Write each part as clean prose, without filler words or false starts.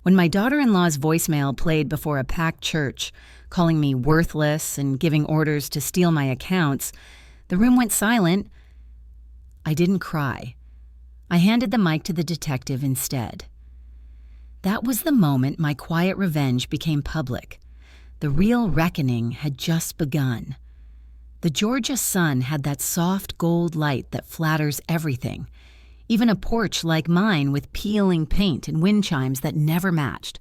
When my daughter-in-law's voicemail played before a packed church, calling me worthless and giving orders to steal my accounts, the room went silent. I didn't cry. I handed the mic to the detective instead. That was the moment my quiet revenge became public. The real reckoning had just begun. The Georgia sun had that soft gold light that flatters everything, even a porch like mine with peeling paint and wind chimes that never matched.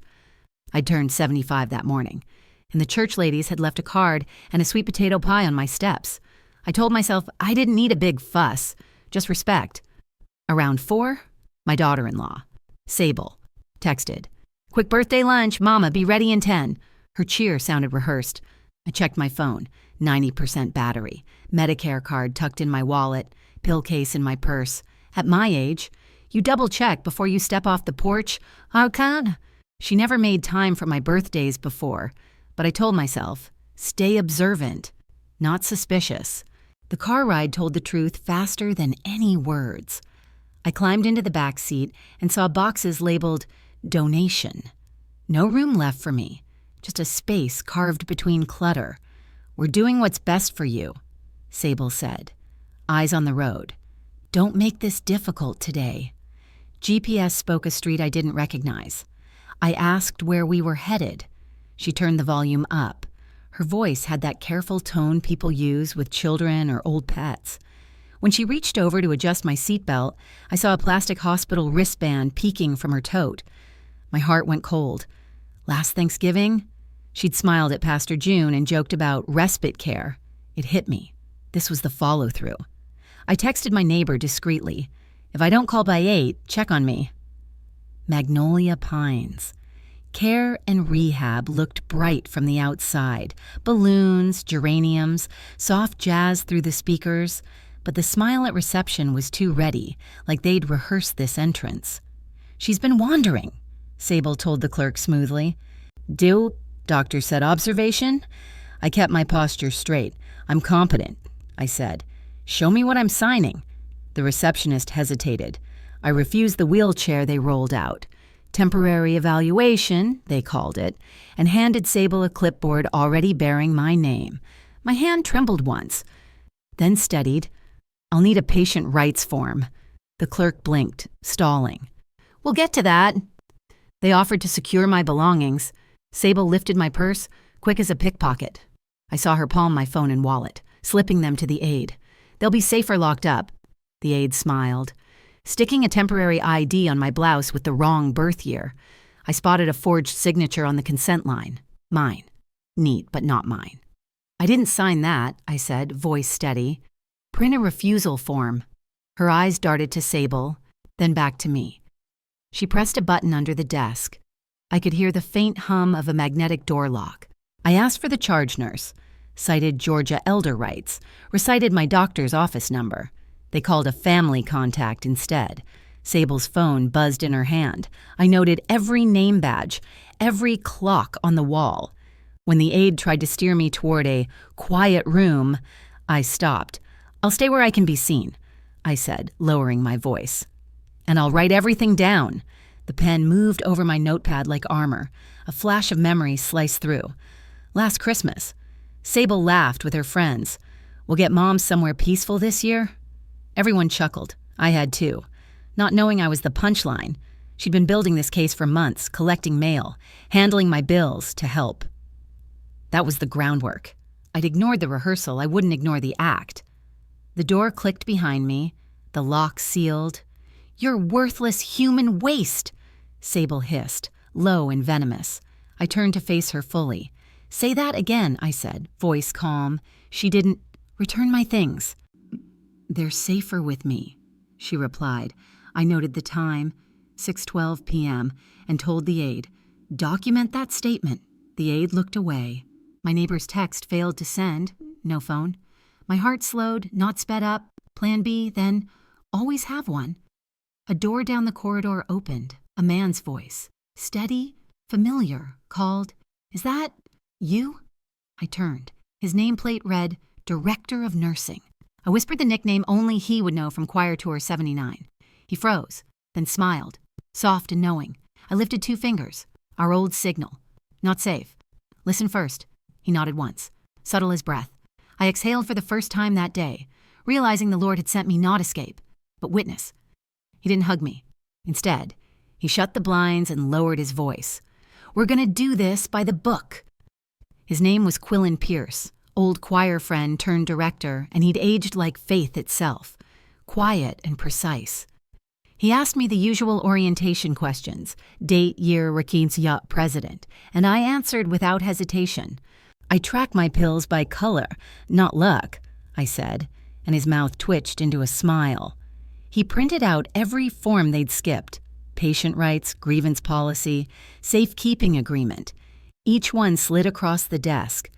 I'd turned 75 that morning, and the church ladies had left a card and a sweet potato pie on my steps. I told myself I didn't need a big fuss, just respect. Around 4, my daughter-in-law, Sable, texted, "Quick birthday lunch, Mama, be ready in 10. Her cheer sounded rehearsed. I checked my phone, 90% battery, Medicare card tucked in my wallet, pill case in my purse. At my age, you double-check before you step off the porch. How can? She never made time for my birthdays before, but I told myself, stay observant, not suspicious. The car ride told the truth faster than any words. I climbed into the back seat and saw boxes labeled donation. No room left for me, just a space carved between clutter. We're doing what's best for you, Sable said. Eyes on the road. Don't make this difficult today. GPS spoke a street I didn't recognize. I asked where we were headed. She turned the volume up. Her voice had that careful tone people use with children or old pets. When she reached over to adjust my seatbelt, I saw a plastic hospital wristband peeking from her tote. My heart went cold. Last Thanksgiving? She'd smiled at Pastor June and joked about respite care. It hit me. This was the follow-through. I texted my neighbor discreetly. If I don't call by 8, check on me. Magnolia Pines. Care and rehab looked bright from the outside. Balloons, geraniums, soft jazz through the speakers. But the smile at reception was too ready, like they'd rehearsed this entrance. She's been wandering, Sable told the clerk smoothly. Doctor said observation? I kept my posture straight. I'm competent, I said. Show me what I'm signing. The receptionist hesitated. I refused the wheelchair they rolled out. Temporary evaluation, they called it, and handed Sable a clipboard already bearing my name. My hand trembled once, then steadied. I'll need a patient rights form. The clerk blinked, stalling. We'll get to that. They offered to secure my belongings. Sable lifted my purse, quick as a pickpocket. I saw her palm my phone and wallet, slipping them to the aide. They'll be safer locked up. The aide smiled. Sticking a temporary ID on my blouse with the wrong birth year, I spotted a forged signature on the consent line. Mine. Neat, but not mine. I didn't sign that, I said, voice steady. Print a refusal form. Her eyes darted to Sable, then back to me. She pressed a button under the desk. I could hear the faint hum of a magnetic door lock. I asked for the charge nurse, cited Georgia elder rights, recited my doctor's office number. They called a family contact instead. Sable's phone buzzed in her hand. I noted every name badge, every clock on the wall. When the aide tried to steer me toward a quiet room, I stopped. I'll stay where I can be seen, I said, lowering my voice. And I'll write everything down. The pen moved over my notepad like armor. A flash of memory sliced through. Last Christmas. Sable laughed with her friends. We'll get Mom somewhere peaceful this year? Everyone chuckled. I had too. Not knowing I was the punchline. She'd been building this case for months, collecting mail, handling my bills to help. That was the groundwork. I'd ignored the rehearsal. I wouldn't ignore the act. The door clicked behind me. The lock sealed. You're worthless human waste, Sable hissed, low and venomous. I turned to face her fully. Say that again, I said, voice calm. She didn't. Return my things. They're safer with me, she replied. I noted the time, 6:12 p.m., and told the aide, document that statement. The aide looked away. My neighbor's text failed to send. No phone. My heart slowed, not sped up. Plan B, then always have one. A door down the corridor opened. A man's voice, steady, familiar, called, Is that you? I turned. His nameplate read, Director of Nursing. I whispered the nickname only he would know from Choir Tour 79. He froze, then smiled, soft and knowing. I lifted 2 fingers. Our old signal. Not safe. Listen first. He nodded once, subtle as breath. I exhaled for the first time that day, realizing the Lord had sent me not escape, but witness. He didn't hug me. Instead, he shut the blinds and lowered his voice. We're gonna do this by the book. His name was Quillen Pierce, old choir friend turned director, and he'd aged like faith itself, quiet and precise. He asked me the usual orientation questions, date, year, Rakeen's yacht president, and I answered without hesitation. I track my pills by color, not luck, I said, and his mouth twitched into a smile. He printed out every form they'd skipped, patient rights, grievance policy, safekeeping agreement. Each one slid across the desk,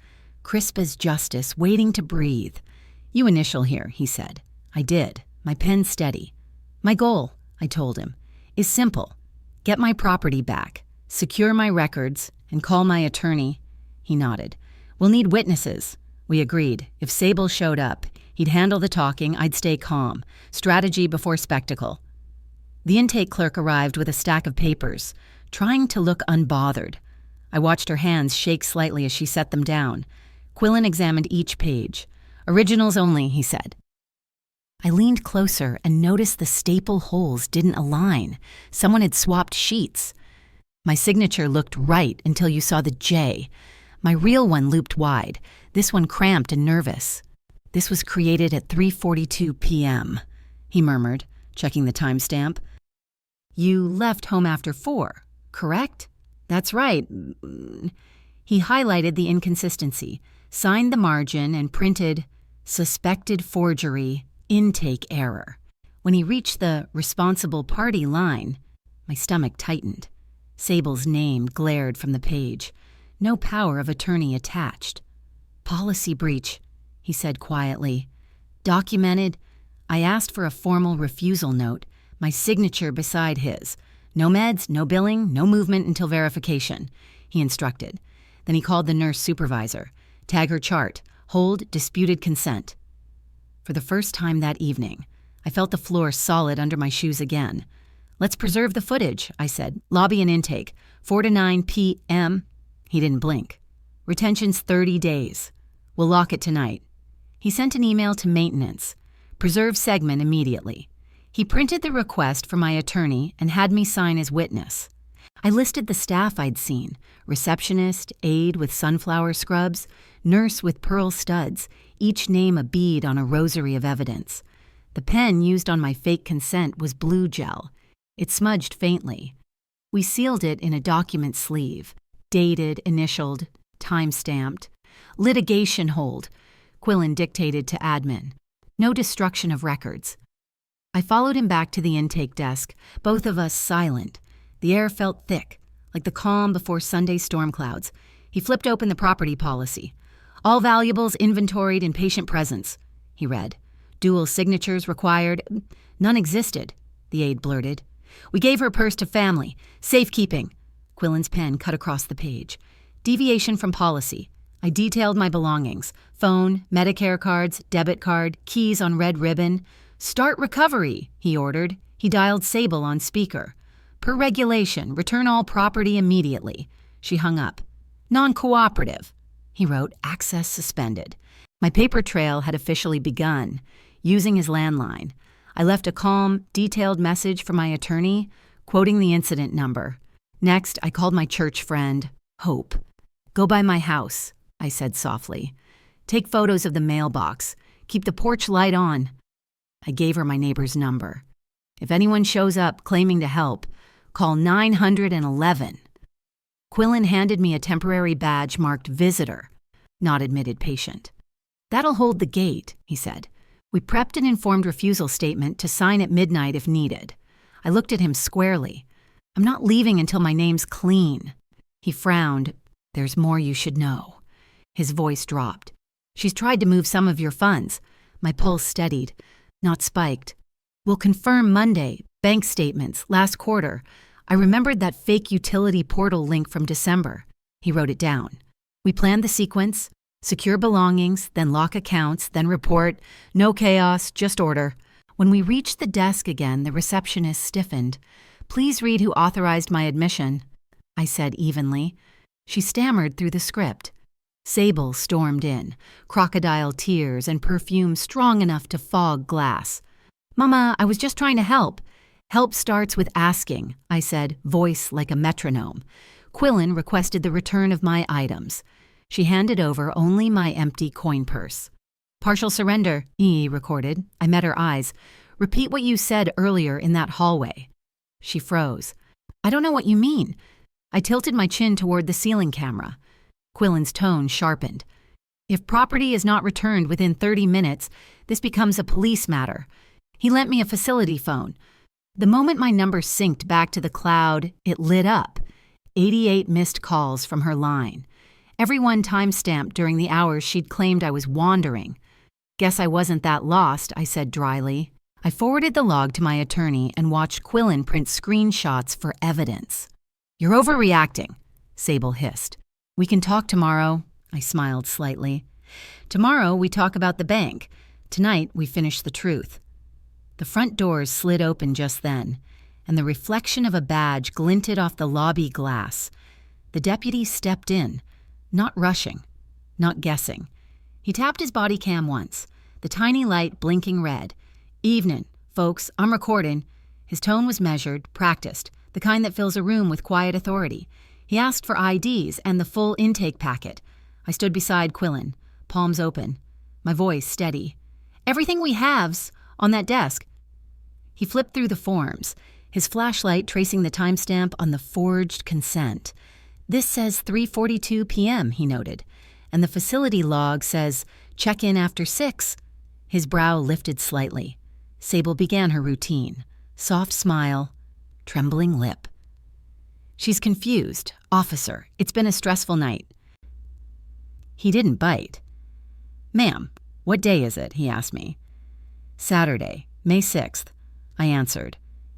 crisp as justice, waiting to breathe. You initial here, he said. I did, my pen steady. My goal, I told him, is simple. Get my property back, secure my records, and call my attorney. He nodded. We'll need witnesses. We agreed. If Sable showed up, he'd handle the talking, I'd stay calm. Strategy before spectacle. The intake clerk arrived with a stack of papers, trying to look unbothered. I watched her hands shake slightly as she set them down. Quillen examined each page. Originals only, he said. I leaned closer and noticed the staple holes didn't align. Someone had swapped sheets. My signature looked right until you saw the J. My real one looped wide, this one cramped and nervous. This was created at 3:42 p.m., he murmured, checking the timestamp. You left home after 4, correct? That's right. He highlighted the inconsistency, signed the margin, and printed, suspected forgery, intake error. When he reached the responsible party line, my stomach tightened. Sable's name glared from the page. No power of attorney attached. Policy breach, he said quietly. Documented. I asked for a formal refusal note, my signature beside his. No meds, no billing, no movement until verification, he instructed. Then he called the nurse supervisor. Tag her chart. Hold disputed consent. For the first time that evening, I felt the floor solid under my shoes again. Let's preserve the footage, I said. Lobby and intake. 4 to 9 p.m. He didn't blink. Retention's 30 days. We'll lock it tonight. He sent an email to maintenance. Preserve segment immediately. He printed the request for my attorney and had me sign as witness. I listed the staff I'd seen: receptionist, aide with sunflower scrubs, nurse with pearl studs, each name a bead on a rosary of evidence. The pen used on my fake consent was blue gel. It smudged faintly. We sealed it in a document sleeve, dated, initialed, time-stamped. Litigation hold, Quillen dictated to admin. No destruction of records. I followed him back to the intake desk, both of us silent. The air felt thick, like the calm before Sunday storm clouds. He flipped open the property policy. All valuables inventoried in patient presence, he read. Dual signatures required. None existed, the aide blurted. We gave her purse to family. Safekeeping. Quillen's pen cut across the page. Deviation from policy. I detailed my belongings. Phone, Medicare cards, debit card, keys on red ribbon. Start recovery, he ordered. He dialed Sable on speaker. Per regulation, return all property immediately. She hung up. Non-cooperative. He wrote, access suspended. My paper trail had officially begun. Using his landline, I left a calm, detailed message for my attorney, quoting the incident number. Next, I called my church friend, Hope. Go by my house, I said softly. Take photos of the mailbox. Keep the porch light on. I gave her my neighbor's number. If anyone shows up claiming to help, call 911. Quillen handed me a temporary badge marked visitor, not admitted patient. That'll hold the gate, he said. We prepped an informed refusal statement to sign at midnight if needed. I looked at him squarely. I'm not leaving until my name's clean. He frowned. There's more you should know. His voice dropped. She's tried to move some of your funds. My pulse steadied, not spiked. We'll confirm Monday. Bank statements, last quarter. I remembered that fake utility portal link from December. He wrote it down. We planned the sequence. Secure belongings, then lock accounts, then report. No chaos, just order. When we reached the desk again, the receptionist stiffened. Please read who authorized my admission. I said evenly. She stammered through the script. Sable stormed in, crocodile tears and perfume strong enough to fog glass. "Mama, I was just trying to help." "Help starts with asking," I said, voice like a metronome. Quillen requested the return of my items. She handed over only my empty coin purse. "Partial surrender," E recorded. I met her eyes. "Repeat what you said earlier in that hallway." She froze. "I don't know what you mean." I tilted my chin toward the ceiling camera. Quillen's tone sharpened. "If property is not returned within 30 minutes, this becomes a police matter. He lent me a facility phone. The moment my number synced back to the cloud, it lit up. 88 missed calls from her line. Everyone time-stamped during the hours she'd claimed I was wandering. "Guess I wasn't that lost," I said dryly. I forwarded the log to my attorney and watched Quillen print screenshots for evidence. "You're overreacting," Sable hissed. "We can talk tomorrow," I smiled slightly. "Tomorrow we talk about the bank. Tonight we finish the truth." The front doors slid open just then, and the reflection of a badge glinted off the lobby glass. The deputy stepped in, not rushing, not guessing. He tapped his body cam once, the tiny light blinking red. "Evening, folks, I'm recording." His tone was measured, practiced, the kind that fills a room with quiet authority. He asked for IDs and the full intake packet. I stood beside Quillen, palms open, my voice steady. "Everything we have's on that desk." He flipped through the forms, his flashlight tracing the timestamp on the forged consent. "This says 3:42 p.m., he noted, "and the facility log says check-in after 6. His brow lifted slightly. Sable began her routine. Soft smile, trembling lip. "She's confused. Officer, it's been a stressful night." He didn't bite. "Ma'am, what day is it?" he asked me. "Saturday, May 6th, I answered.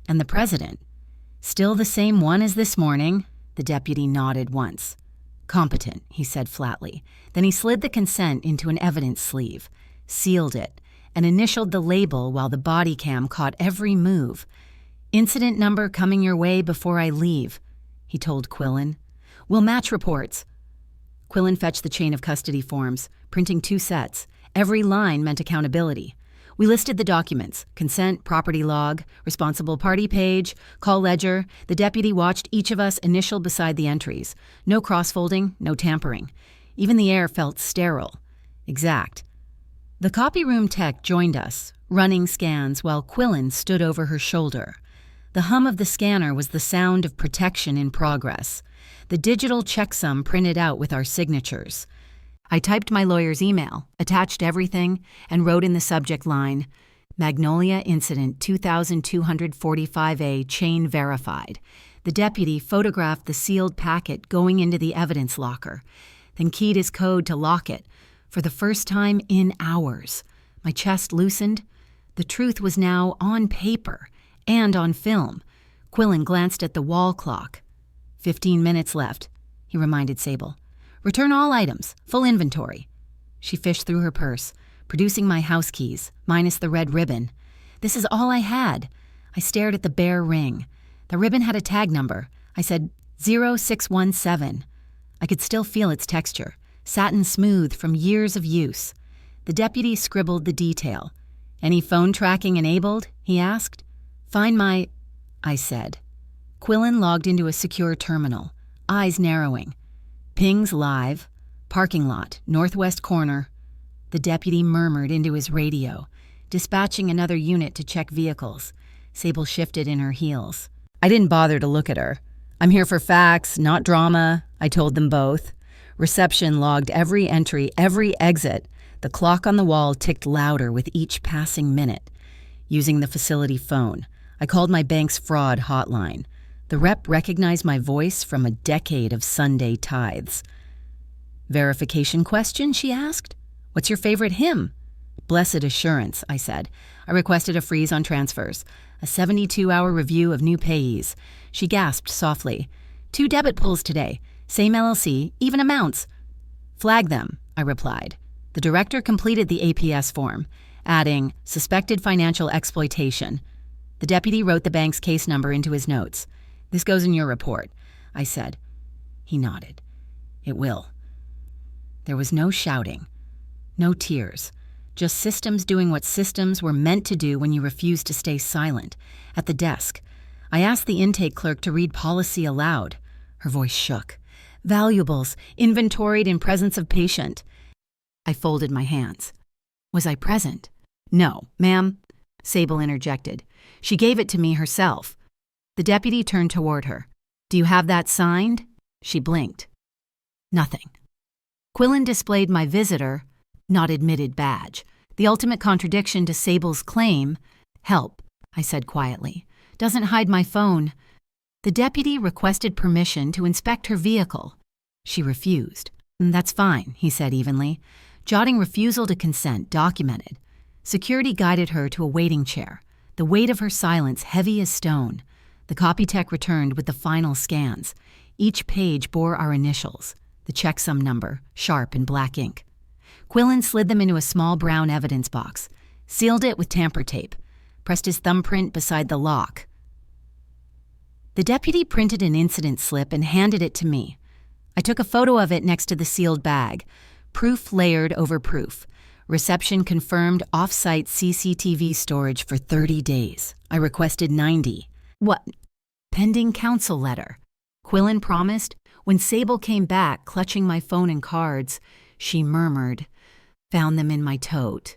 "And the president?" "Still the same one as this morning." The deputy nodded once. "Competent," he said flatly. Then he slid the consent into an evidence sleeve, sealed it, and initialed the label while the body cam caught every move. "Incident number coming your way before I leave," he told Quillen. "We'll match reports." Quillen fetched the chain of custody forms, printing 2 sets. Every line meant accountability. We listed the documents: consent, property log, responsible party page, call ledger. The deputy watched each of us initial beside the entries. No cross-folding, no tampering. Even the air felt sterile. Exact. The copy room tech joined us, running scans while Quillen stood over her shoulder. The hum of the scanner was the sound of protection in progress. The digital checksum printed out with our signatures. I typed my lawyer's email, attached everything, and wrote in the subject line, "Magnolia Incident 2245A chain verified." The deputy photographed the sealed packet going into the evidence locker, then keyed his code to lock it, for the first time in hours. My chest loosened. The truth was now on paper and on film. Quillen glanced at the wall clock. 15 minutes left, he reminded Sable. "Return all items, full inventory." She fished through her purse, producing my house keys, minus the red ribbon. "This is all I had." I stared at the bare ring. The ribbon had a tag number. I said 0617. I could still feel its texture, satin smooth from years of use. The deputy scribbled the detail. "Any phone tracking enabled?" he asked. "Find my—" I said. Quillen logged into a secure terminal, eyes narrowing. "Pings live. Parking lot, northwest corner." The deputy murmured into his radio, dispatching another unit to check vehicles. Sable shifted in her heels. I didn't bother to look at her. "I'm here for facts, not drama," I told them both. Reception logged every entry, every exit. The clock on the wall ticked louder with each passing minute. Using the facility phone, I called my bank's fraud hotline. The rep recognized my voice from a decade of Sunday tithes. "Verification question?" she asked. "What's your favorite hymn?" "Blessed Assurance," I said. I requested a freeze on transfers, a 72-hour review of new payees. She gasped softly. 2 debit pulls today. Same LLC, even amounts." "Flag them," I replied. The director completed the APS form, adding, "suspected financial exploitation." The deputy wrote the bank's case number into his notes. "This goes in your report," I said. He nodded. It will. There was no shouting, no tears, just systems doing what systems were meant to do when you refuse to stay silent. At the desk, I asked the intake clerk to read policy aloud. Her voice shook. Valuables, inventoried in presence of patient. I folded my hands. Was I present? No, ma'am, Sable interjected. She gave it to me herself. The deputy turned toward her. Do you have that signed? She blinked. Nothing. Quillen displayed my visitor, not admitted badge. The ultimate contradiction to Sable's claim. Help, I said quietly. Doesn't hide my phone. The deputy requested permission to inspect her vehicle. She refused. That's fine, he said evenly, jotting refusal to consent documented. Security guided her to a waiting chair, the weight of her silence heavy as stone. The copy tech returned with the final scans. Each page bore our initials, the checksum number, sharp in black ink. Quillen slid them into a small brown evidence box, sealed it with tamper tape, pressed his thumbprint beside the lock. The deputy printed an incident slip and handed it to me. I took a photo of it next to the sealed bag, proof layered over proof. Reception confirmed off-site CCTV storage for 30 days. I requested 90. What? Pending counsel letter. Quillen promised. When Sable came back, clutching my phone and cards, she murmured, found them in my tote.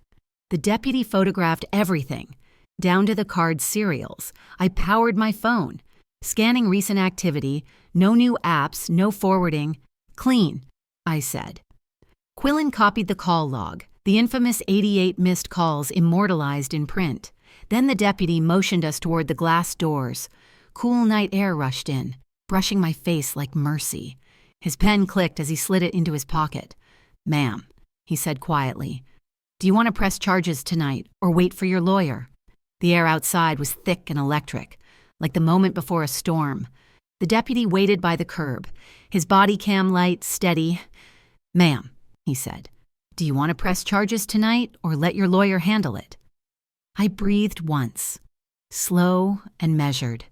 The deputy photographed everything, down to the card serials. I powered my phone, scanning recent activity, no new apps, no forwarding. Clean, I said. Quillen copied the call log, the infamous 88 missed calls immortalized in print. Then the deputy motioned us toward the glass doors. Cool night air rushed in, brushing my face like mercy. His pen clicked as he slid it into his pocket. Ma'am, he said quietly, do you want to press charges tonight or wait for your lawyer? The air outside was thick and electric, like the moment before a storm. The deputy waited by the curb, his body cam light steady. Ma'am, he said, do you want to press charges tonight or let your lawyer handle it? I breathed once, slow and measured.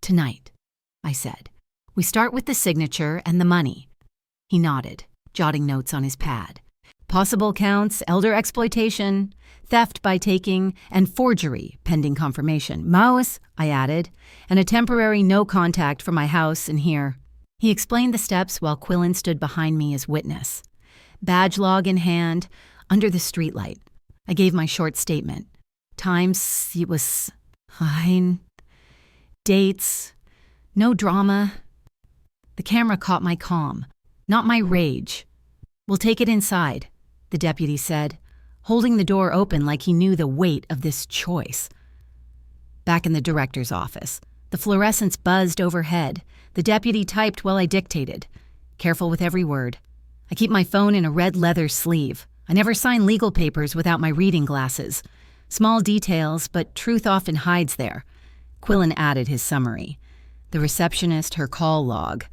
Tonight, I said. We start with the signature and the money. He nodded, jotting notes on his pad. Possible counts, elder exploitation, theft by taking, and forgery, pending confirmation. Maus, I added, and a temporary no contact from my house and here. He explained the steps while Quillen stood behind me as witness. Badge log in hand, under the streetlight. I gave my short statement. Times, it was fine. Dates, no drama. The camera caught my calm, not my rage. We'll take it inside, the deputy said, holding the door open like he knew the weight of this choice. Back in the director's office, the fluorescents buzzed overhead. The deputy typed while I dictated, careful with every word. I keep my phone in a red leather sleeve. I never sign legal papers without my reading glasses. Small details, but truth often hides there. Quillen added his summary. The receptionist, her call log.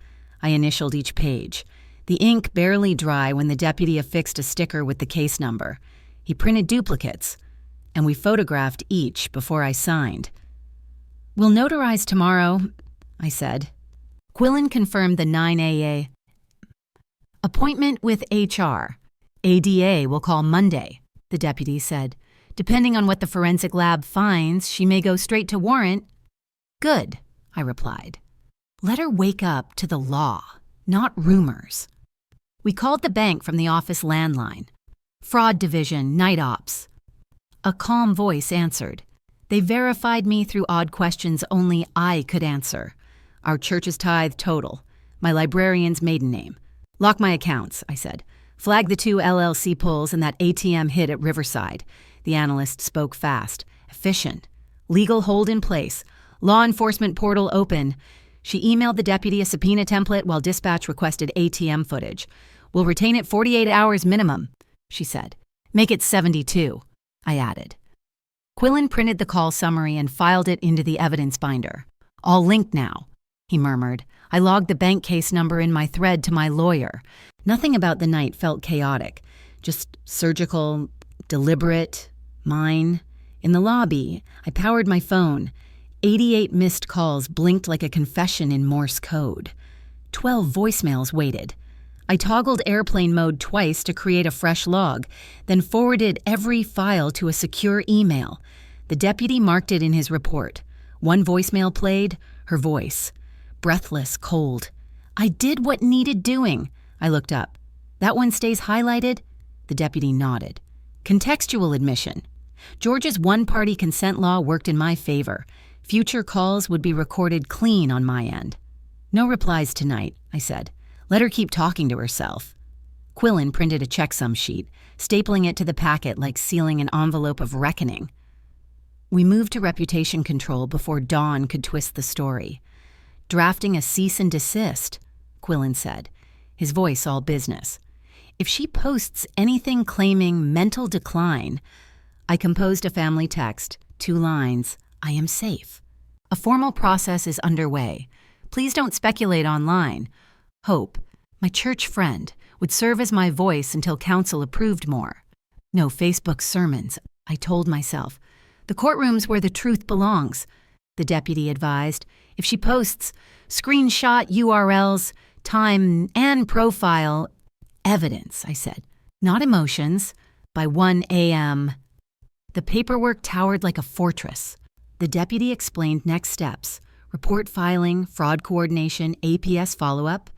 I initialed each page. The ink barely dry when the deputy affixed a sticker with the case number. He printed duplicates, and we photographed each before I signed. We'll notarize tomorrow, I said. Quillen confirmed the 9 appointment with HR. ADA will call Monday, the deputy said. Depending on what the forensic lab finds, she may go straight to warrant. Good, I replied. Let her wake up to the law, not rumors. We called the bank from the office landline. Fraud division, night ops. A calm voice answered. They verified me through odd questions only I could answer. Our church's tithe total. My librarian's maiden name. Lock my accounts, I said. Flag the 2 LLC pulls and that ATM hit at Riverside. The analyst spoke fast. Efficient. Legal hold in place. Law enforcement portal open. She emailed the deputy a subpoena template while dispatch requested ATM footage. We'll retain it 48 hours minimum, she said. Make it 72, I added. Quillen printed the call summary and filed it into the evidence binder. All linked now, he murmured. I logged the bank case number in my thread to my lawyer. Nothing about the night felt chaotic, just surgical, deliberate, mine. In the lobby, I powered my phone. 88 missed calls blinked like a confession in Morse code. 12 voicemails waited. I toggled airplane mode twice to create a fresh log, then forwarded every file to a secure email. The deputy marked it in his report. One voicemail played, her voice. Breathless, cold. I did what needed doing. I looked up. That one stays highlighted? The deputy nodded. Contextual admission. Georgia's one-party consent law worked in my favor. Future calls would be recorded clean on my end. No replies tonight, I said. Let her keep talking to herself. Quillen printed a checksum sheet, stapling it to the packet like sealing an envelope of reckoning. We moved to reputation control before Dawn could twist the story. Drafting a cease and desist, Quillen said, his voice all business. If she posts anything claiming mental decline, I composed a family text, 2 lines, I am safe. A formal process is underway. Please don't speculate online. Hope, my church friend, would serve as my voice until council approved more. No Facebook sermons, I told myself. The courtroom's where the truth belongs, the deputy advised. If she posts screenshot URLs, time, and profile, evidence, I said, not emotions, by 1 a.m. The paperwork towered like a fortress. The deputy explained next steps, report filing, fraud coordination, APS follow-up.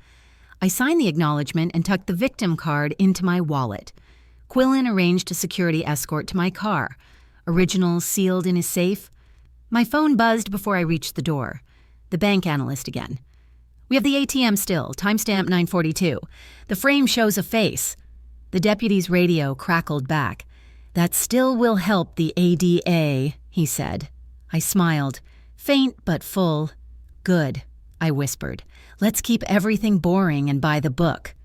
I signed the acknowledgement and tucked the victim card into my wallet. Quillen arranged a security escort to my car. Originals sealed in his safe. My phone buzzed before I reached the door. The bank analyst again. We have the ATM still, timestamp 9:42. The frame shows a face. The deputy's radio crackled back. That still will help the ADA, he said. I smiled. Faint but full. Good, I whispered. Let's keep everything boring and by the book.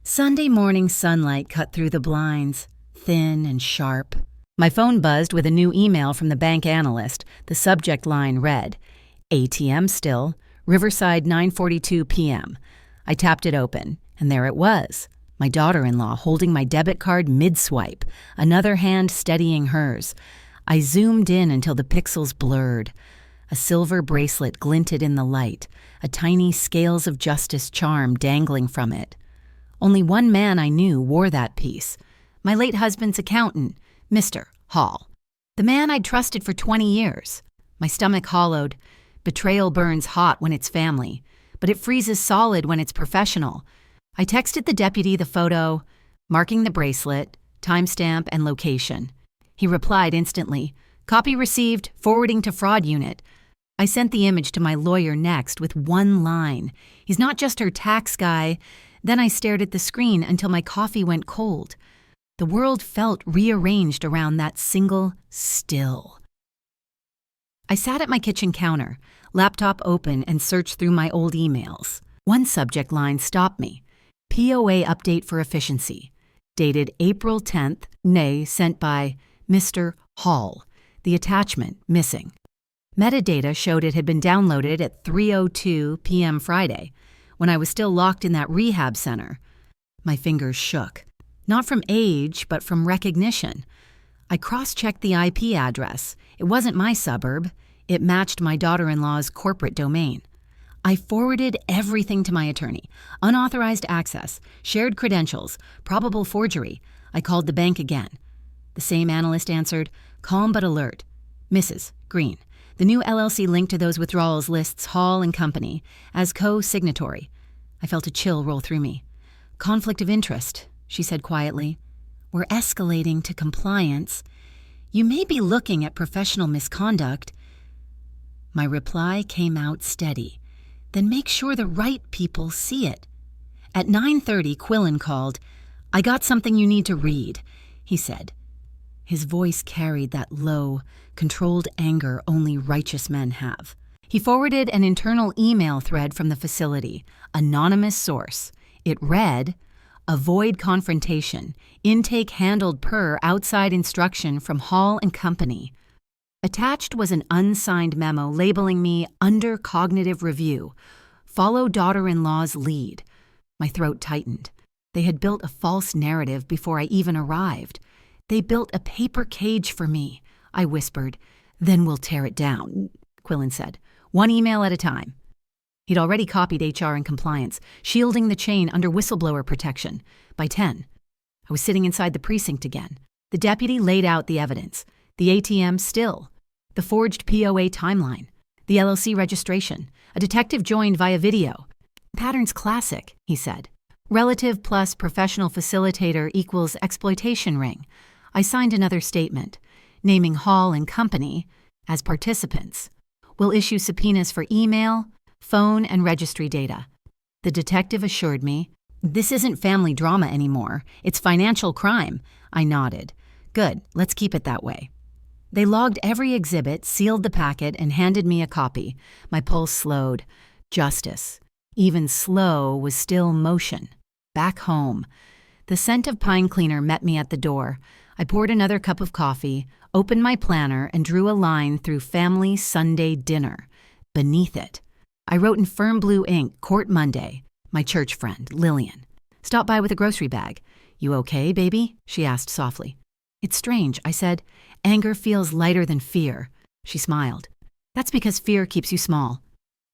Sunday morning sunlight cut through the blinds, thin and sharp. My phone buzzed with a new email from the bank analyst. The subject line read, ATM still, Riverside 9:42 p.m. I tapped it open, and there it was. My daughter-in-law holding my debit card mid-swipe, another hand steadying hers. I zoomed in until the pixels blurred. A silver bracelet glinted in the light, a tiny Scales of Justice charm dangling from it. Only one man I knew wore that piece, my late husband's accountant, Mr. Hall, the man I'd trusted for 20 years. My stomach hollowed. Betrayal burns hot when it's family, but it freezes solid when it's professional. I texted the deputy the photo, marking the bracelet, timestamp, and location. He replied instantly, copy received, forwarding to fraud unit. I sent the image to my lawyer next with one line. He's not just her tax guy. Then I stared at the screen until my coffee went cold. The world felt rearranged around that single still. I sat at my kitchen counter, laptop open, and searched through my old emails. One subject line stopped me. POA update for efficiency. Dated April 10th, sent by Mr. Hall. The attachment missing. Metadata showed it had been downloaded at 3:02 p.m. Friday, when I was still locked in that rehab center. My fingers shook. Not from age, but from recognition. I cross-checked the IP address. It wasn't my suburb. It matched my daughter-in-law's corporate domain. I forwarded everything to my attorney. Unauthorized access, shared credentials, probable forgery. I called the bank again. The same analyst answered, calm but alert. Mrs. Green. The new LLC linked to those withdrawals lists Hall and Company as co-signatory. I felt a chill roll through me. Conflict of interest, she said quietly. We're escalating to compliance. You may be looking at professional misconduct. My reply came out steady. Then make sure the right people see it. At 9:30, Quillen called. I got something you need to read, he said. His voice carried that low, controlled anger only righteous men have. He forwarded an internal email thread from the facility, anonymous source. It read, avoid confrontation, intake handled per outside instruction from Hall and Company. Attached was an unsigned memo labeling me under cognitive review. Follow daughter-in-law's lead. My throat tightened. They had built a false narrative before I even arrived. They built a paper cage for me, I whispered. Then we'll tear it down, Quillen said. One email at a time. He'd already copied HR and compliance, shielding the chain under whistleblower protection. By 10, I was sitting inside the precinct again. The deputy laid out the evidence. The ATM still. The forged POA timeline. The LLC registration. A detective joined via video. Pattern's classic, he said. Relative plus professional facilitator equals exploitation ring. I signed another statement, naming Hall and company as participants. We'll issue subpoenas for email, phone, and registry data. The detective assured me, this isn't family drama anymore. It's financial crime. I nodded. Good, let's keep it that way. They logged every exhibit, sealed the packet, and handed me a copy. My pulse slowed. Justice. Even slow was still motion. Back home. The scent of pine cleaner met me at the door. I poured another cup of coffee, opened my planner, and drew a line through family Sunday dinner. Beneath it, I wrote in firm blue ink, Court Monday. My church friend, Lillian. Stopped by with a grocery bag. You okay, baby? She asked softly. It's strange, I said. Anger feels lighter than fear. She smiled. That's because fear keeps you small.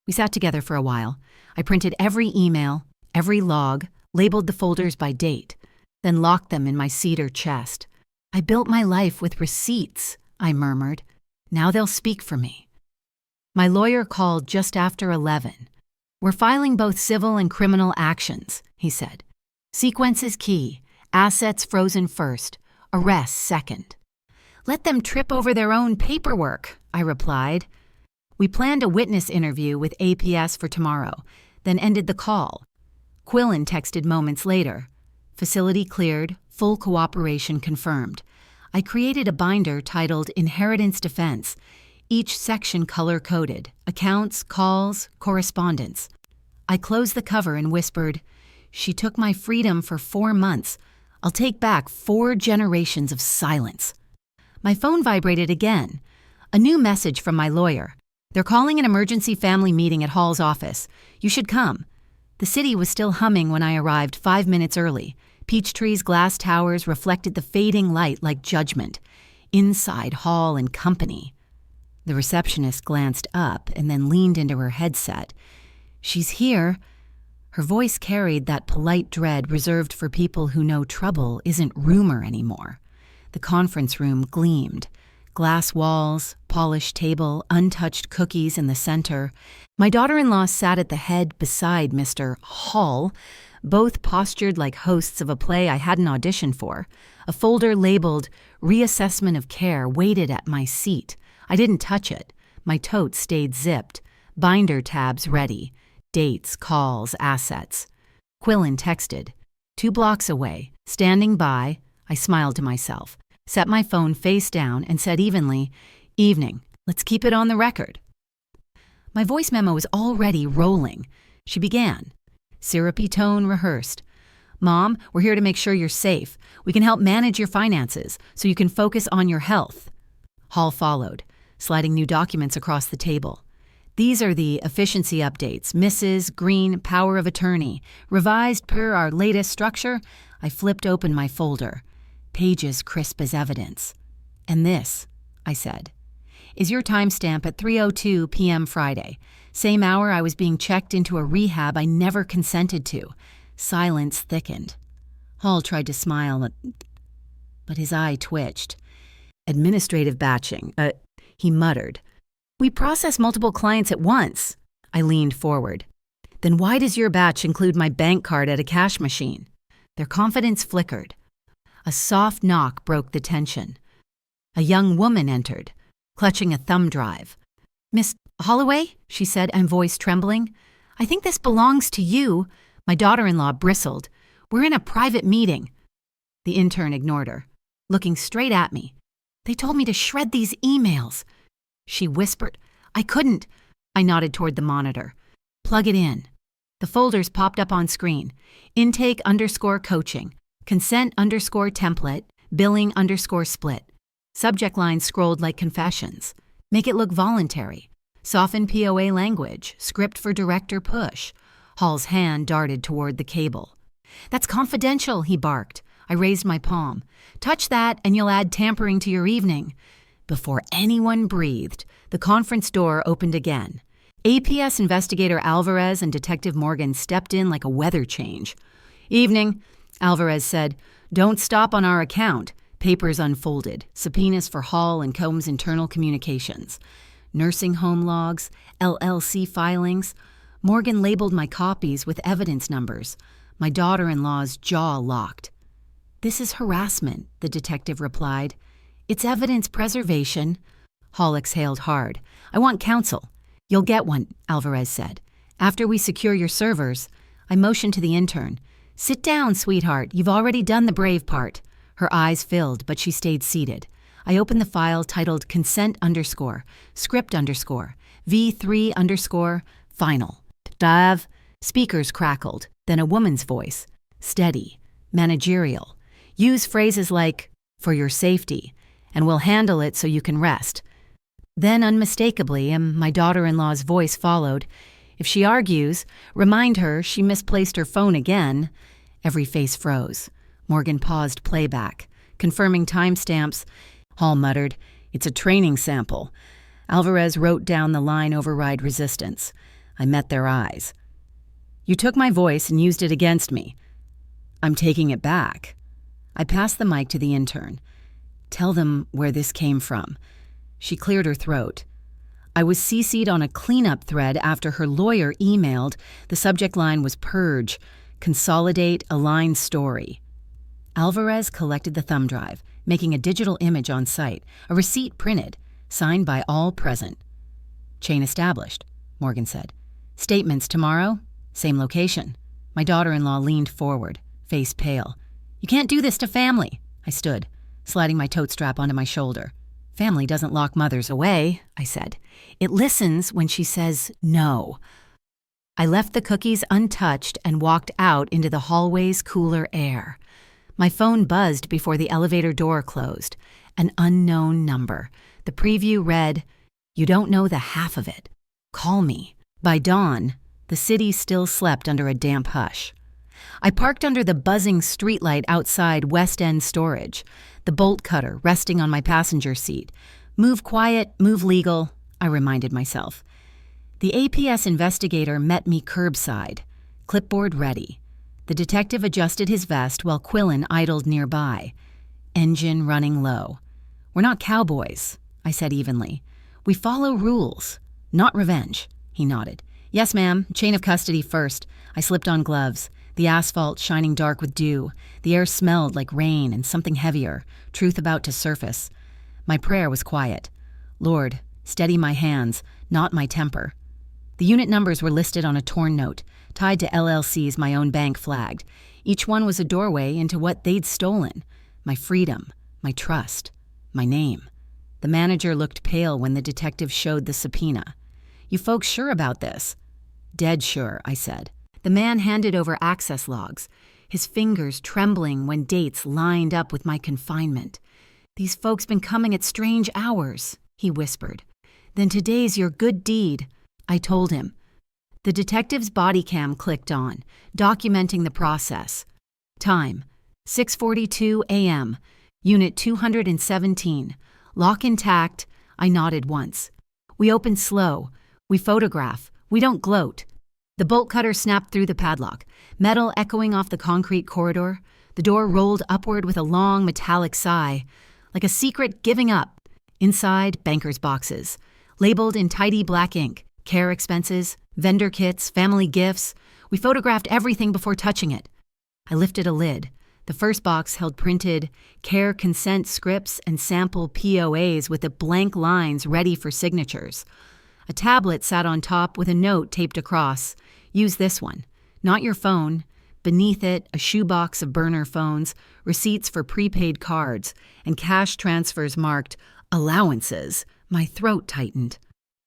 We sat together for a while. I printed every email, every log, labeled the folders by date, then locked them in my cedar chest. I built my life with receipts, I murmured. Now they'll speak for me. My lawyer called just after 11. We're filing both civil and criminal actions, he said. Sequence is key. Assets frozen first. Arrests second. Let them trip over their own paperwork, I replied. We planned a witness interview with APS for tomorrow, then ended the call. Quillen texted moments later. Facility cleared, full cooperation confirmed. I created a binder titled Inheritance Defense, each section color-coded, accounts, calls, correspondence. I closed the cover and whispered, she took my freedom for 4 months. I'll take back 4 generations of silence. My phone vibrated again. A new message from my lawyer. They're calling an emergency family meeting at Hall's office. You should come. The city was still humming when I arrived 5 minutes early. Peachtree's glass towers reflected the fading light like judgment. Inside, Hall and company. The receptionist glanced up and then leaned into her headset. She's here. Her voice carried that polite dread reserved for people who know trouble isn't rumor anymore. The conference room gleamed. Glass walls, polished table, untouched cookies in the center. My daughter-in-law sat at the head beside Mr. Hall, both postured like hosts of a play I hadn't auditioned for. A folder labeled Reassessment of Care waited at my seat. I didn't touch it. My tote stayed zipped. Binder tabs ready. Dates, calls, assets. Quillen texted. 2 blocks away. Standing by, I smiled to myself, set my phone face down, and said evenly, Evening. Let's keep it on the record. My voice memo was already rolling. She began. Syrupy tone rehearsed. Mom, we're here to make sure you're safe. We can help manage your finances so you can focus on your health. Hall followed, sliding new documents across the table. These are the efficiency updates. Mrs. Green, power of attorney. Revised per our latest structure. I flipped open my folder. Pages crisp as evidence. And this, I said, is your timestamp at 3:02 p.m. Friday. Same hour I was being checked into a rehab I never consented to. Silence thickened. Hall tried to smile, but his eye twitched. Administrative batching, he muttered. We process multiple clients at once. I leaned forward. Then why does your batch include my bank card at a cash machine? Their confidence flickered. A soft knock broke the tension. A young woman entered, clutching a thumb drive. Miss Holloway, she said, and voice trembling. I think this belongs to you. My daughter-in-law bristled. We're in a private meeting. The intern ignored her, looking straight at me. They told me to shred these emails. She whispered. I couldn't. I nodded toward the monitor. Plug it in. The folders popped up on screen. Intake_coaching. Consent_template. Billing_split. Subject lines scrolled like confessions. Make it look voluntary. Soften POA language. Script for director push. Hall's hand darted toward the cable. That's confidential, he barked. I raised my palm. Touch that and you'll add tampering to your evening. Before anyone breathed, the conference door opened again. APS investigator Alvarez and Detective Morgan stepped in like a weather change. "Evening," Alvarez said. "Don't stop on our account." Papers unfolded, subpoenas for Hall and Combs' internal communications. Nursing home logs, LLC filings. Morgan labeled my copies with evidence numbers. My daughter-in-law's jaw locked. "This is harassment," the detective replied. "It's evidence preservation." Hall exhaled hard. "I want counsel." "You'll get one," Alvarez said. "After we secure your servers." I motioned to the intern. "Sit down, sweetheart. You've already done the brave part." Her eyes filled, but she stayed seated. I opened the file titled consent _ script _ V3 _ final. Dav. Speakers crackled, then a woman's voice. Steady. Managerial. "Use phrases like, 'for your safety,' and we'll handle it so you can rest." Then unmistakably, and my daughter-in-law's voice followed, "If she argues, remind her she misplaced her phone again." Every face froze. Morgan paused playback, confirming timestamps. Hall muttered, "It's a training sample." Alvarez wrote down the line override resistance. I met their eyes. "You took my voice and used it against me." "I'm taking it back." I passed the mic to the intern. "Tell them where this came from." She cleared her throat. "I was CC'd on a cleanup thread after her lawyer emailed. The subject line was purge. Consolidate, align story." Alvarez collected the thumb drive, making a digital image on site, a receipt printed, signed by all present. "Chain established," Morgan said. "Statements tomorrow? Same location." My daughter-in-law leaned forward, face pale. "You can't do this to family." I stood, sliding my tote strap onto my shoulder. "Family doesn't lock mothers away," I said. "It listens when she says no." I left the cookies untouched and walked out into the hallway's cooler air. My phone buzzed before the elevator door closed. An unknown number. The preview read, "You don't know the half of it. Call me." By dawn, the city still slept under a damp hush. I parked under the buzzing streetlight outside West End Storage, the bolt cutter resting on my passenger seat. "Move quiet, move legal," I reminded myself. The APS investigator met me curbside, clipboard ready. The detective adjusted his vest while Quillen idled nearby, engine running low. "We're not cowboys," I said evenly. "We follow rules, not revenge." He nodded. "Yes, ma'am. Chain of custody first." I slipped on gloves, the asphalt shining dark with dew. The air smelled like rain and something heavier, truth about to surface. My prayer was quiet. "Lord, steady my hands, not my temper." The unit numbers were listed on a torn note, tied to LLC's my own bank flagged. Each one was a doorway into what they'd stolen. My freedom, my trust, my name. The manager looked pale when the detective showed the subpoena. "You folks sure about this?" "Dead sure," I said. The man handed over access logs, his fingers trembling when dates lined up with my confinement. "These folks been coming at strange hours," he whispered. "Then today's your good deed," I told him. The detective's body cam clicked on, documenting the process. Time, 6:42 a.m., Unit 217. Lock intact. I nodded once. "We open slow. We photograph. We don't gloat." The bolt cutter snapped through the padlock, metal echoing off the concrete corridor. The door rolled upward with a long metallic sigh, like a secret giving up. Inside, banker's boxes, labeled in tidy black ink, care expenses, vendor kits, family gifts. We photographed everything before touching it. I lifted a lid. The first box held printed care consent scripts and sample POAs with the blank lines ready for signatures. A tablet sat on top with a note taped across. "Use this one. Not your phone." Beneath it, a shoebox of burner phones, receipts for prepaid cards, and cash transfers marked allowances. My throat tightened.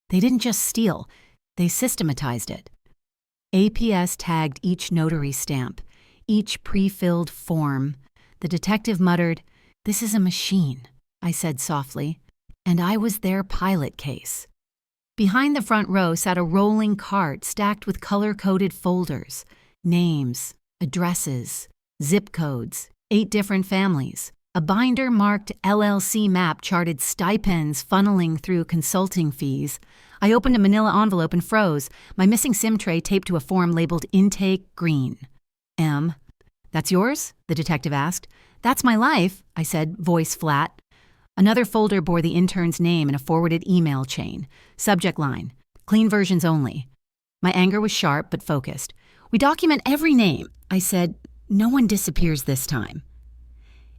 They didn't just steal, they systematized it. APS tagged each notary stamp, each pre-filled form. The detective muttered, "This is a machine," I said softly, and I was their pilot case. Behind the front row sat a rolling cart stacked with color-coded folders, names, addresses, zip codes, 8 different families. A binder marked LLC map charted stipends funneling through consulting fees. I opened a manila envelope and froze, my missing SIM tray taped to a form labeled Intake Green. M. That's yours? The detective asked. That's my life, I said, voice flat. Another folder bore the intern's name in a forwarded email chain. Subject line, clean versions only. My anger was sharp but focused. We document every name, I said. No one disappears this time.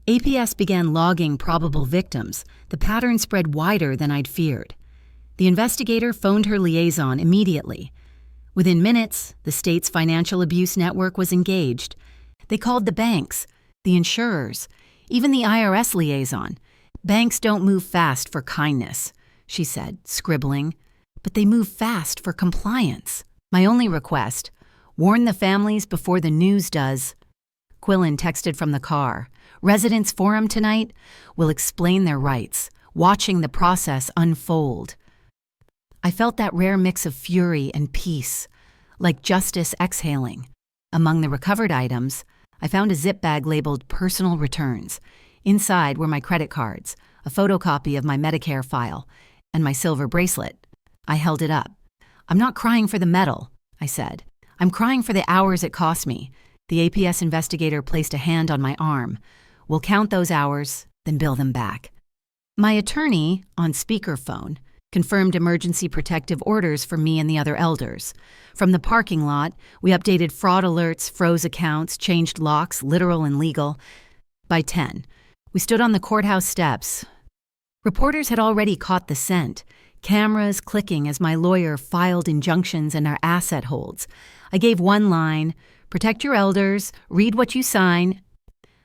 APS began logging probable victims. The pattern spread wider than I'd feared. The investigator phoned her liaison immediately. Within minutes, the state's financial abuse network was engaged. They called the banks, the insurers, even the IRS liaison. Banks don't move fast for kindness, she said, scribbling, but they move fast for compliance. My only request, warn the families before the news does. Quillen texted from the car. Residents forum tonight will explain their rights, watching the process unfold. I felt that rare mix of fury and peace, like justice exhaling. Among the recovered items, I found a zip bag labeled personal returns. Inside were my credit cards, a photocopy of my Medicare file, and my silver bracelet. I held it up. I'm not crying for the medal, I said. I'm crying for the hours it cost me. The APS investigator placed a hand on my arm. We'll count those hours, then bill them back. My attorney, on speakerphone, confirmed emergency protective orders for me and the other elders. From the parking lot, we updated fraud alerts, froze accounts, changed locks, literal and legal. By 10, we stood on the courthouse steps. Reporters had already caught the scent, cameras clicking as my lawyer filed injunctions and our asset holds. I gave one line, protect your elders, read what you sign.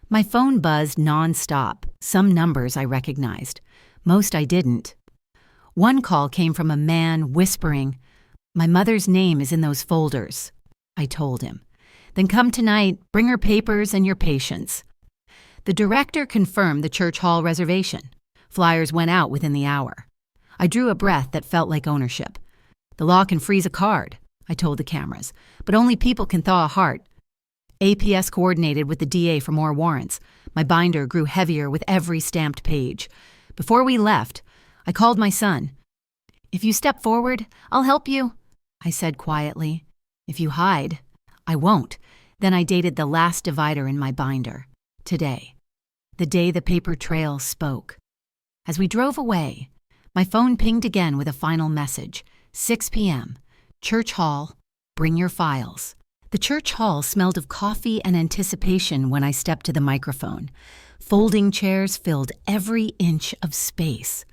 My phone buzzed nonstop, some numbers I recognized. Most I didn't. One call came from a man whispering, my mother's name is in those folders. I told him. Then come tonight, bring her papers and your patients. The director confirmed the church hall reservation. Flyers went out within the hour. I drew a breath that felt like ownership. The law can freeze a card, I told the cameras, but only people can thaw a heart. APS coordinated with the DA for more warrants. My binder grew heavier with every stamped page. Before we left, I called my son. If you step forward, I'll help you, I said quietly. If you hide, I won't. Then I dated the last divider in my binder. Today. The day the paper trail spoke. As we drove away, my phone pinged again with a final message. 6 p.m. Church Hall, bring your files. The church hall smelled of coffee and anticipation when I stepped to the microphone. Folding chairs filled every inch of space.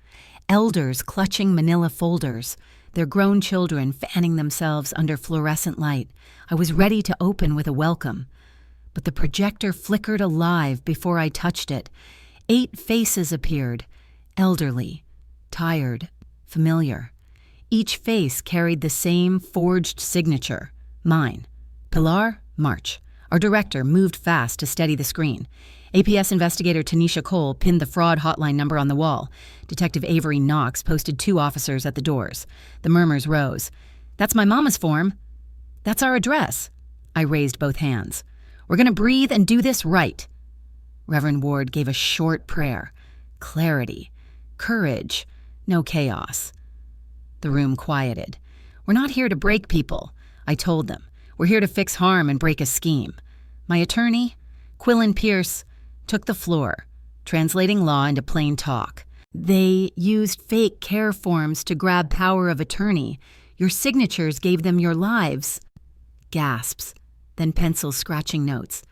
Elders clutching manila folders, their grown children fanning themselves under fluorescent light. I was ready to open with a welcome. But the projector flickered alive before I touched it. 8 faces appeared, elderly, tired, familiar. Each face carried the same forged signature, mine. Pilar, march. Our director moved fast to steady the screen. APS investigator Tanisha Cole pinned the fraud hotline number on the wall. Detective Avery Knox posted 2 officers at the doors. The murmurs rose. That's my mama's form. That's our address. I raised both hands. We're going to breathe and do this right. Reverend Ward gave a short prayer. Clarity. Courage. No chaos. The room quieted. We're not here to break people, I told them. We're here to fix harm and break a scheme. My attorney, Quillen Pierce, took the floor, translating law into plain talk. They used fake care forms to grab power of attorney. Your signatures gave them your lives. Gasps, then pencils scratching notes.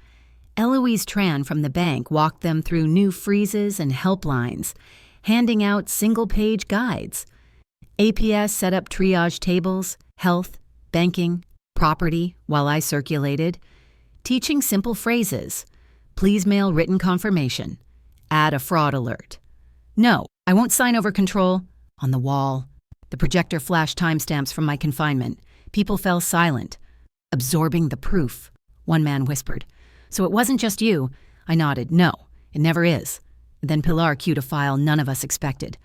Eloise Tran from the bank walked them through new freezes and helplines, handing out single-page guides. APS set up triage tables, health, banking, property, while I circulated, teaching simple phrases. Please mail written confirmation. Add a fraud alert. No, I won't sign over control. On the wall. The projector flashed timestamps from my confinement. People fell silent, absorbing the proof. One man whispered. So it wasn't just you. I nodded. No, it never is. Then Pilar cued a file none of us expected.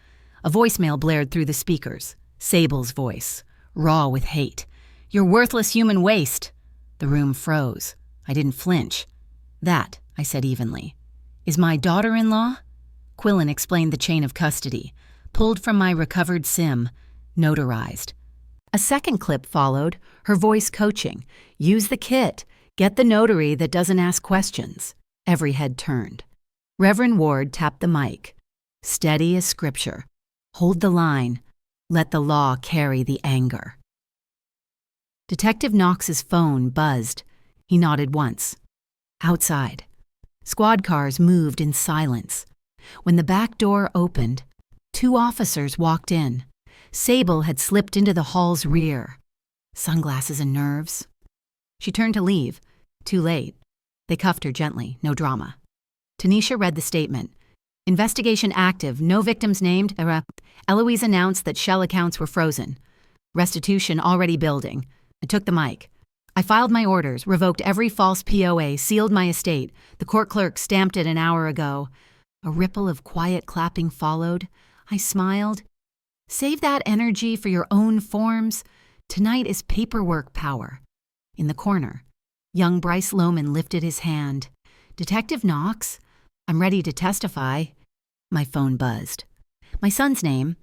A voicemail blared through the speakers. Sable's voice, raw with hate. You're worthless human waste. The room froze. I didn't flinch. That, I said evenly, Is my daughter-in-law? Quillen explained the chain of custody, pulled from my recovered SIM, notarized. A second clip followed, her voice coaching. Use the kit. Get the notary that doesn't ask questions. Every head turned. Reverend Ward tapped the mic. Steady as scripture. Hold the line. Let the law carry the anger. Detective Knox's phone buzzed. He nodded once. Outside. Squad cars moved in silence. When the back door opened, 2 officers walked in. Sable had slipped into the hall's rear. Sunglasses and nerves. She turned to leave. Too late. They cuffed her gently, no drama. Tanisha read the statement. Investigation active, no victims named. Eloise announced that shell accounts were frozen. Restitution already building. I took the mic. I filed my orders, revoked every false POA, sealed my estate. The court clerk stamped it an hour ago. A ripple of quiet clapping followed. I smiled. Save that energy for your own forms. Tonight is paperwork power. In the corner, young Bryce Lohman lifted his hand. Detective Knox, I'm ready to testify. My phone buzzed. My son's name.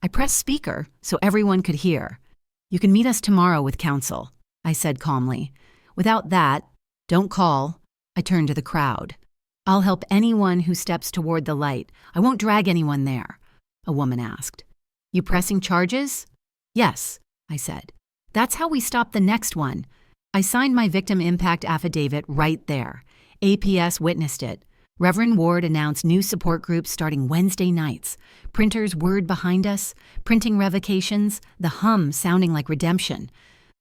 I pressed speaker so everyone could hear. You can meet us tomorrow with counsel, I said calmly. Without that, don't call. I turned to the crowd. I'll help anyone who steps toward the light. I won't drag anyone there, a woman asked. You pressing charges? Yes, I said. That's how we stop the next one. I signed my victim impact affidavit right there. APS witnessed it. Reverend Ward announced new support groups starting Wednesday nights. Printers word behind us, printing revocations, the hum sounding like redemption.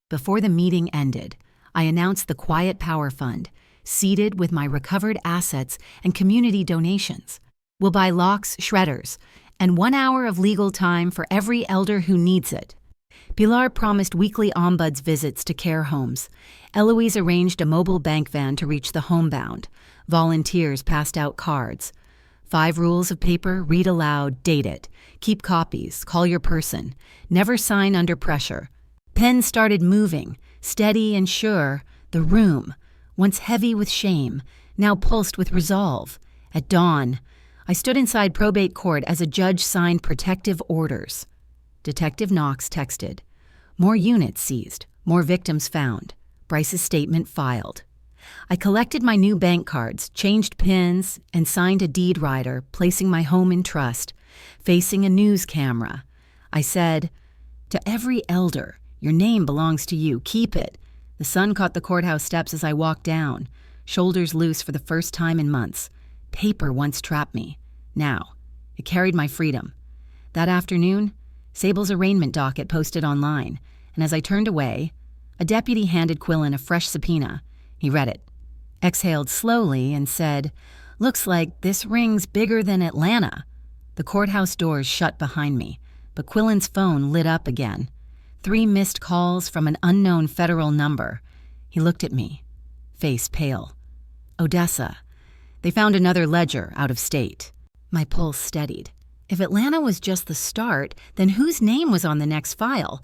Before the meeting ended, I announced the Quiet Power Fund, seeded with my recovered assets and community donations. We'll buy locks, shredders, and 1 hour of legal time for every elder who needs it. Pilar promised weekly ombuds visits to care homes. Eloise arranged a mobile bank van to reach the homebound. Volunteers passed out cards. 5 rules of paper, read aloud, date it. Keep copies, call your person. Never sign under pressure. Pens started moving, steady and sure. The room, once heavy with shame, now pulsed with resolve. At dawn, I stood inside probate court as a judge signed protective orders. Detective Knox texted. More units seized, more victims found. Bryce's statement filed. I collected my new bank cards, changed pins, and signed a deed rider, placing my home in trust, facing a news camera. I said, to every elder, your name belongs to you, keep it. The sun caught the courthouse steps as I walked down, shoulders loose for the first time in months. Paper once trapped me. Now, it carried my freedom. That afternoon, Sable's arraignment docket posted online, and as I turned away, a deputy handed Quillen a fresh subpoena. He read it, exhaled slowly, and said, looks like this ring's bigger than Atlanta. The courthouse doors shut behind me, but Quillen's phone lit up again. 3 missed calls from an unknown federal number. He looked at me, face pale. Odessa. They found another ledger out of state. My pulse steadied. If Atlanta was just the start, then whose name was on the next file?